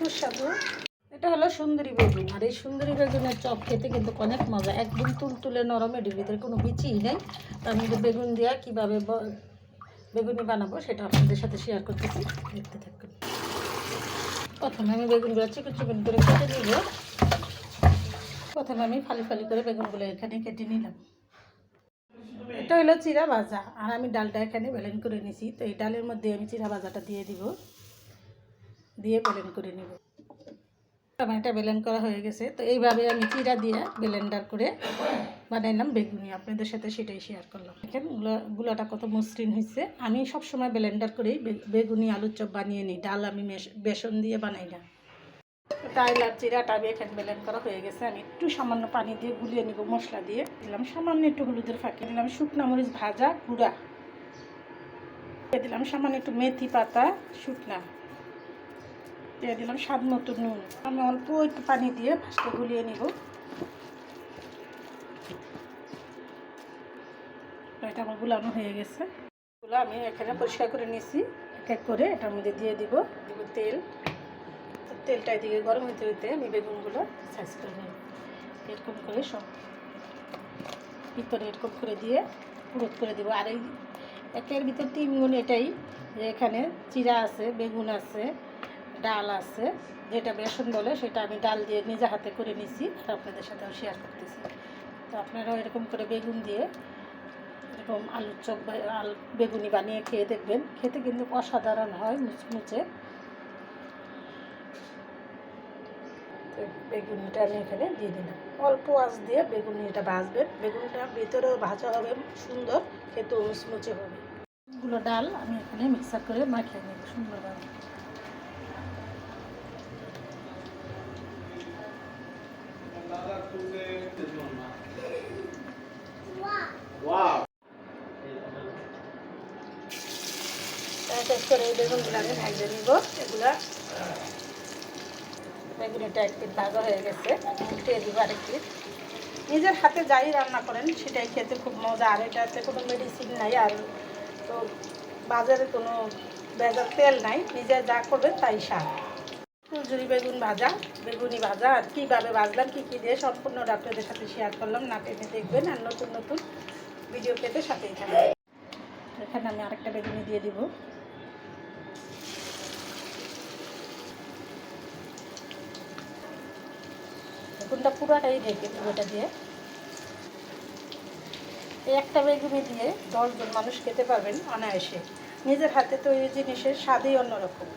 সুস্বাদু। এটা হলো সুন্দরী বেগুন, আর এই সুন্দরী বেগুনের চপ খেতে কিন্তু অনেক মজা, একদম তুলতুলে নরম, এর ভিতরে কোনো বিচিই নেই। তার মধ্যে বেগুন দেওয়া কীভাবে বেগুনি বানাবো সেটা আপনাদের সাথে শেয়ার করতেছি, দেখতে থাকুন। প্রথমে আমি বেগুনগুলো চিকন চিকন করে কেটে নিব। প্রথমে আমি ফালি ফালি করে বেগুনগুলো এখানে কেটে নিলাম। এটা হলো চিরা ভাজা, আর আমি ডালটা এখানে বেলেন করে নিছি। তো এই ডালের মধ্যে আমি চিরা ভাজাটা দিয়ে দিব, দিয়ে বেলেন করে নিব। টমেটো বেলেন করা হয়ে গেছে। তো এইভাবে আমি চিরা দিয়ে ব্লেন্ডার করে বানাইলাম বেগুনি, আপনাদের সাথে সেটাই শেয়ার করলাম। দেখেন গুলাটা কত মসৃণ হয়েছে। আমি সবসময় ব্লেন্ডার করেই বেগুনি আলুর চপ বানিয়ে নিই, ডাল আমি বেসন দিয়ে বানাই না। ডাল আর চিরাটা আমি এখানে ব্লেন্ড করা হয়ে গেছে। আমি একটু সামান্য পানি দিয়ে গুলিয়ে নিব, মশলা দিয়ে দিলাম সামান্য একটু হলুদের ফাঁকি, দিলাম শুকনো মরিচ ভাজা গুঁড়া, দিলাম সামান্য একটু মেথি পাতা শুকনা, দিয়ে দিলাম স্বাদ মতো নুন। আমি অল্প একটু পানি দিয়ে ফার্স্টে গুলিয়ে নিব। এটা আমার গুলানো হয়ে গেছে। এগুলো আমি এখানে পরিষ্কার করে নিয়েছি। এক এক করে এটার মধ্যে দিয়ে দিব তেল। তেলটা এদিকে গরম হইতে হইতে আমি বেগুনগুলো সাইজ করে নিব, এরকম করে সব ভিতরে এরকম করে দিয়ে পুরোট করে দিব। আর এই একের ভিতর 3 গুণ এটাই, যে এখানে চিরা আছে, বেগুন আছে, ডাল আছে, যেটা বেসন বলে সেটা আমি ডাল দিয়ে নিজে হাতে করে নিছি, আর আপনাদের সাথেও শেয়ার করতেছি। তো আপনারাও এরকম করে বেগুন দিয়ে এরকম আলুর চপ বা বেগুনি বানিয়ে খেয়ে দেখবেন, খেতে কিন্তু অসাধারণ হয়, মুচমুচে। বেগুনিটা আমি এখানে দিয়ে দিলাম, অল্প আঁচ দিয়ে বেগুনিটা ভাজবেন। বেগুনটা ভিতরেও ভাজা হবে সুন্দর, খেতেও মুচমুচে হবে। এগুলো ডাল আমি এখানে মিক্সার করে মাখিয়ে নেব সুন্দরভাবে। করে এই বেগুনগুলো আমি ভাজে নিব। এগুলা বেগুনিটা একটু ভাজা হয়ে গেছে, উল্টে দিব আরেকটি। নিজের হাতে যাই রান্না করেন সেটাই খেতে খুব মজা, আর এটাতে কোনো মেডিসিন নাই, আর তো বাজারে কোনো ভেজাল তেল নাই, নিজে যা করবেন তাই স্বাদ। ফুলঝুরি বেগুন ভাজা, বেগুনি ভাজা, আর কীভাবে ভাজলাম কী কী দিয়ে সম্পূর্ণটা আপনাদের সাথে শেয়ার করলাম। না টেনে দেখবেন, আর নতুন নতুন ভিডিও পেতে সাথেই থাকবে। এখানে আমি আরেকটা বেগুনি দিয়ে দিব। বেগুনটা পুরোটাই ঢেকে দেবো এটা দিয়ে। এই একটা বেগুনি দিয়ে 10 জন মানুষ খেতে পারবেন অনায়াসে। নিজের হাতে তৈরি জিনিসের স্বাদই অন্যরকম।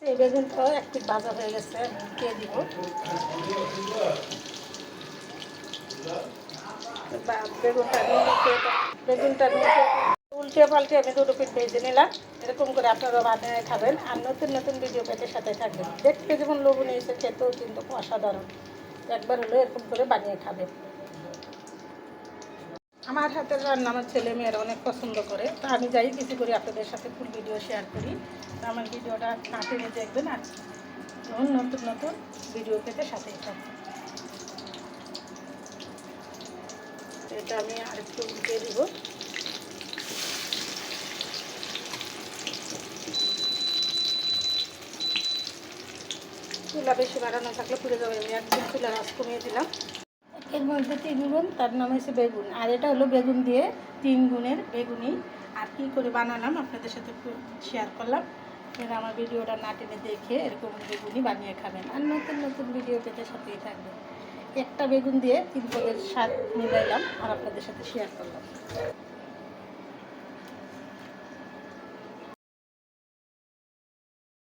এই বেগুনটাও একটু ভাজা হয়ে গেছে, দিয়ে দিব। বেগুনটা উল্টে পাল্টে আমি 2 পিঠ ভেজে নিলাম। এরকম করে আপনারা বানিয়ে খাবেন, আর নতুন নতুন ভিডিও পেতে সাথে থাকবেন। দেখতে যেমন লোভনীয় হয়েছে, খেতেও কিন্তু অসাধারণ। একবার হলেও এরকম করে বানিয়ে খাবেন। আমার হাতের রান্না আমার ছেলে মেয়েরা অনেক পছন্দ করে, তো আমি যাই কিছু করি আপনাদের সাথে ফুল ভিডিও শেয়ার করি। তো আমার ভিডিওটা না টেনে দেখবেন, আর নতুন নতুন ভিডিও পেতে সাথেই থাকবেন। এটা আমি আরেকটু উল্টে দিব। চুলা বেশি বাড়ানো থাকলে পুড়ে যাবে, আমি একদম চুলার আঁচ কমিয়ে দিলাম। এর মধ্যে 3 গুণ, তার নাম হচ্ছে বেগুন, আর এটা হলো বেগুন দিয়ে 3 গুণের বেগুনি। আর কী করে বানালাম আপনাদের সাথে শেয়ার করলাম। এবার আমার ভিডিওটা না টেনে দেখে এরকম বেগুনি বানিয়ে খাবেন, আর নতুন নতুন ভিডিও পেতে সাথেই থাকবেন। একটা বেগুন দিয়ে 3 পদের স্বাদ মিলাইলাম আর আপনাদের সাথে শেয়ার করলাম।